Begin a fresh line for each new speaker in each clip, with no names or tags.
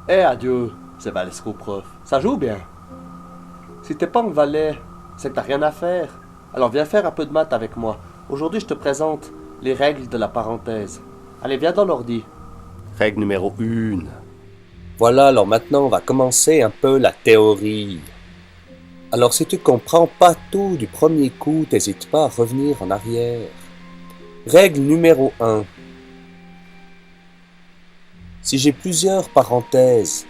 Adieu, c'est Valesco prof. Ça joue bien. Si t'es pas en valet, c'est que t'as rien à faire. Alors viens faire un peu de maths avec moi. Aujourd'hui, je te présente les règles de la parenthèse. Allez, viens dans l'ordi. Règle numéro 1.
Voilà, alors maintenant on va commencer un peu la théorie. Alors si tu comprends pas tout du premier coup, t'hésites pas à revenir en arrière. Règle numéro 1. Si j'ai plusieurs parenthèses,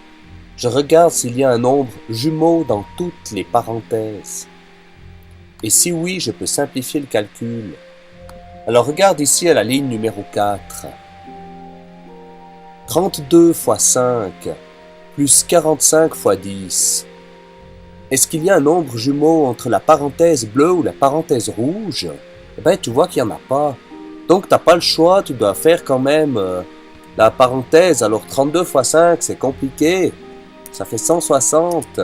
je regarde s'il y a un nombre jumeau dans toutes les parenthèses. Et si oui, je peux simplifier le calcul. Alors regarde ici à la ligne numéro 4. 32 fois 5 plus 45 fois 10. Est-ce qu'il y a un nombre jumeau entre la parenthèse bleue ou la parenthèse rouge? Eh bien, tu vois qu'il n'y en a pas. Donc, tu n'as pas le choix, tu dois faire quand même la parenthèse. Alors, 32 fois 5, c'est compliqué. Ça fait 160.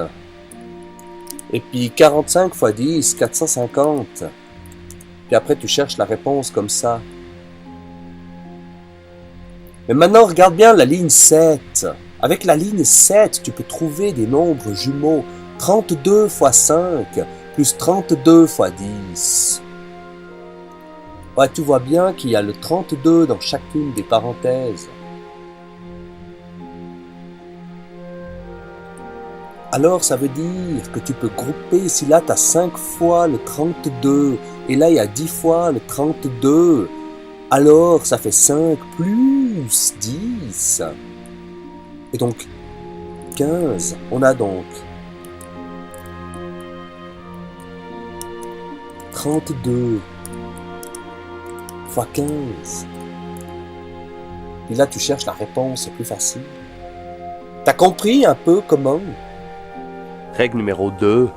Et puis, 45 fois 10, 450. Puis après, tu cherches la réponse comme ça. Mais maintenant, regarde bien la ligne 7. Avec la ligne 7, tu peux trouver des nombres jumeaux. 32 fois 5 plus 32 fois 10. Ouais, tu vois bien qu'il y a le 32 dans chacune des parenthèses. Alors, ça veut dire que tu peux grouper, si là, tu as 5 fois le 32, et là, il y a 10 fois le 32, alors ça fait 5 plus 10. Et donc, 15. On a donc 32 fois 15. Et là, tu cherches la réponse, c'est plus facile. T'as compris un peu comment?
Règle numéro 2.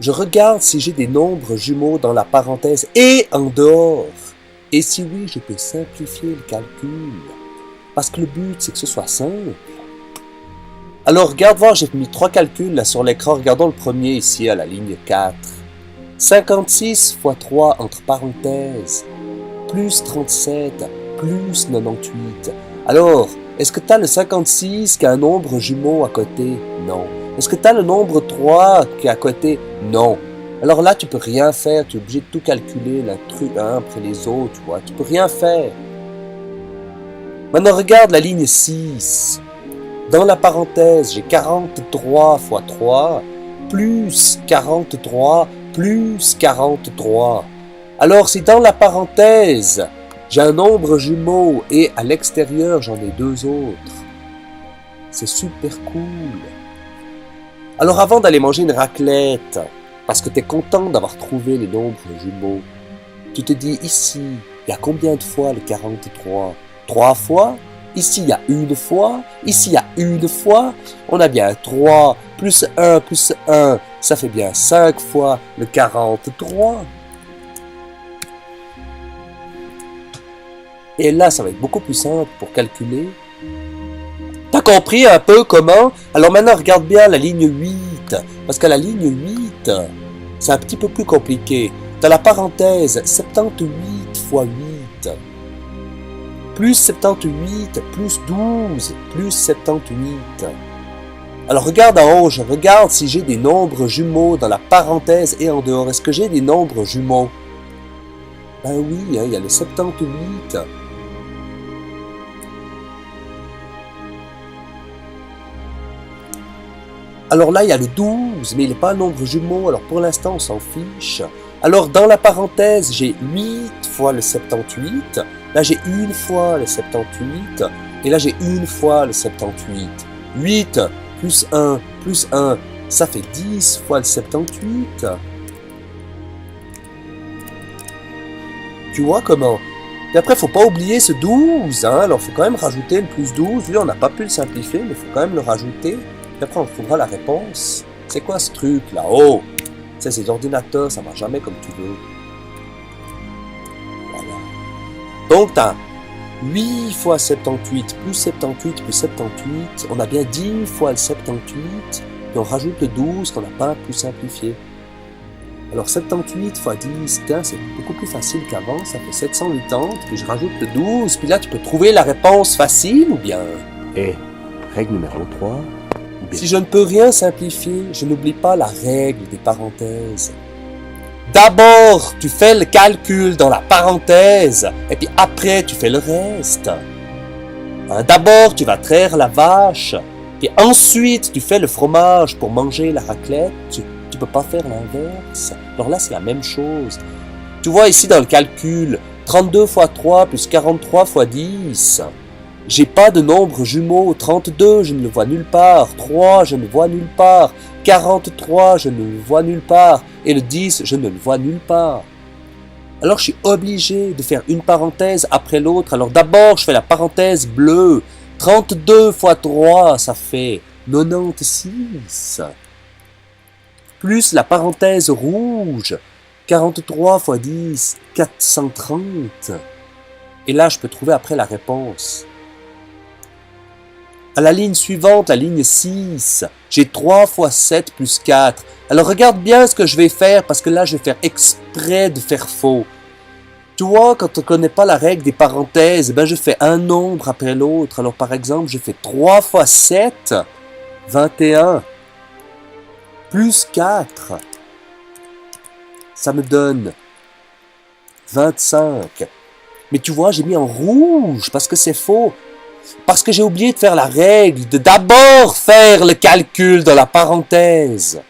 Je regarde si j'ai des nombres jumeaux dans la parenthèse et en dehors. Et si oui, je peux simplifier le calcul. Parce que le but, c'est que ce soit simple. Alors, regarde voir, j'ai mis 3 calculs là sur l'écran. Regardons le premier ici à la ligne 4. 56 fois 3 entre parenthèses, plus 37, plus 98. Alors, est-ce que tu as le 56 qui a un nombre jumeau à côté? Non. Est-ce que tu as le nombre 3 qui est à côté? Non. Alors là, tu peux rien faire, tu es obligé de tout calculer, l'un après les autres, tu vois. Tu peux rien faire. Maintenant, regarde la ligne 6. Dans la parenthèse, j'ai 43 fois 3, plus 43, plus 43. Alors, si dans la parenthèse, j'ai un nombre jumeau et à l'extérieur, j'en ai 2 autres, c'est super cool. Alors, avant d'aller manger une raclette, parce que tu es content d'avoir trouvé les nombres jumeaux, tu te dis ici, il y a combien de fois le 43? 3 fois? Ici, il y a une fois. Ici, il y a une fois. On a bien 3 plus 1 plus 1. Ça fait bien 5 fois le 43. Et là, ça va être beaucoup plus simple pour calculer. T'as compris un peu comment? Alors maintenant, regarde bien la ligne 8. Parce que la ligne 8, c'est un petit peu plus compliqué. T'as la parenthèse 78 fois 8. Plus 78, plus 12, plus 78. Alors regarde en haut, je regarde si j'ai des nombres jumeaux dans la parenthèse et en dehors. Est-ce que j'ai des nombres jumeaux? Ben oui, il y a le 78. Alors là, il y a le 12, mais il n'est pas un nombre jumeau, alors pour l'instant, on s'en fiche. Alors dans la parenthèse, j'ai 8 fois le 78. Là, j'ai une fois le 78. Et là, j'ai une fois le 78. 8 plus 1 plus 1, ça fait 10 fois le 78. Tu vois comment? Et après, faut pas oublier ce 12. Hein? Alors, faut quand même rajouter le plus 12. Lui, on n'a pas pu le simplifier, mais il faut quand même le rajouter. Et après, on trouvera la réponse. C'est quoi ce truc là-haut? C'est ces ordinateurs, ça marche jamais comme tu veux. Voilà. Donc, tu as 8 fois 78 plus 78 plus 78. On a bien 10 fois le 78. Et on rajoute le 12 qu'on n'a pas pu simplifier. Alors 78 fois 10, c'est beaucoup plus facile qu'avant, ça fait 780, puis je rajoute le 12, puis là tu peux trouver la réponse facile ou bien...
Et règle numéro 3.
Si je ne peux rien simplifier, je n'oublie pas la règle des parenthèses. D'abord, tu fais le calcul dans la parenthèse, et puis après, tu fais le reste. D'abord, tu vas traire la vache, puis ensuite, tu fais le fromage pour manger la raclette. Tu peux pas faire l'inverse. Alors là, c'est la même chose. Tu vois ici dans le calcul, 32 fois 3 plus 43 fois 10. J'ai pas de nombre jumeau. 32, je ne le vois nulle part. 3, je ne le vois nulle part. 43, je ne le vois nulle part. Et le 10, je ne le vois nulle part. Alors je suis obligé de faire une parenthèse après l'autre. Alors d'abord, je fais la parenthèse bleue. 32 fois 3, ça fait 96. Plus la parenthèse rouge. 43 fois 10, 430. Et là, je peux trouver après la réponse. À la ligne suivante, la ligne 6, j'ai 3 fois 7 plus 4. Alors regarde bien ce que je vais faire, parce que là, je vais faire exprès de faire faux. Tu vois, quand on ne connaît pas la règle des parenthèses, je fais un nombre après l'autre. Alors par exemple, je fais 3 fois 7, 21, plus 4. Ça me donne 25. Mais tu vois, j'ai mis en rouge, parce que c'est faux. Parce que j'ai oublié de faire la règle de d'abord faire le calcul dans la parenthèse.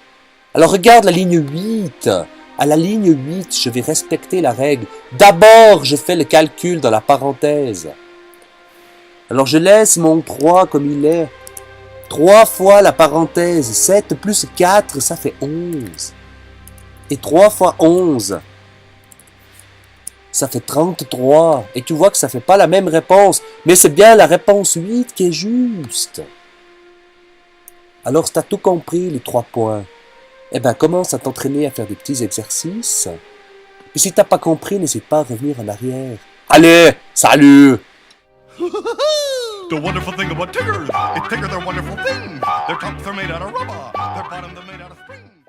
Alors regarde la ligne 8. À la ligne 8, je vais respecter la règle. D'abord, je fais le calcul dans la parenthèse. Alors je laisse mon 3 comme il est. 3 fois la parenthèse. 7 plus 4, ça fait 11. Et 3 fois 11, ça fait 33. Et tu vois que ça fait pas la même réponse. Mais c'est bien la réponse 8 qui est juste. Alors, si tu as tout compris, les 3 points, commence à t'entraîner à faire des petits exercices. Et si t'as pas compris, n'hésite pas à revenir en arrière. Allez, salut!
The wonderful thing about Tiggers, it's Tigger, they're wonderful things. Their tops are made out of rubber, their bottoms are made out of springs.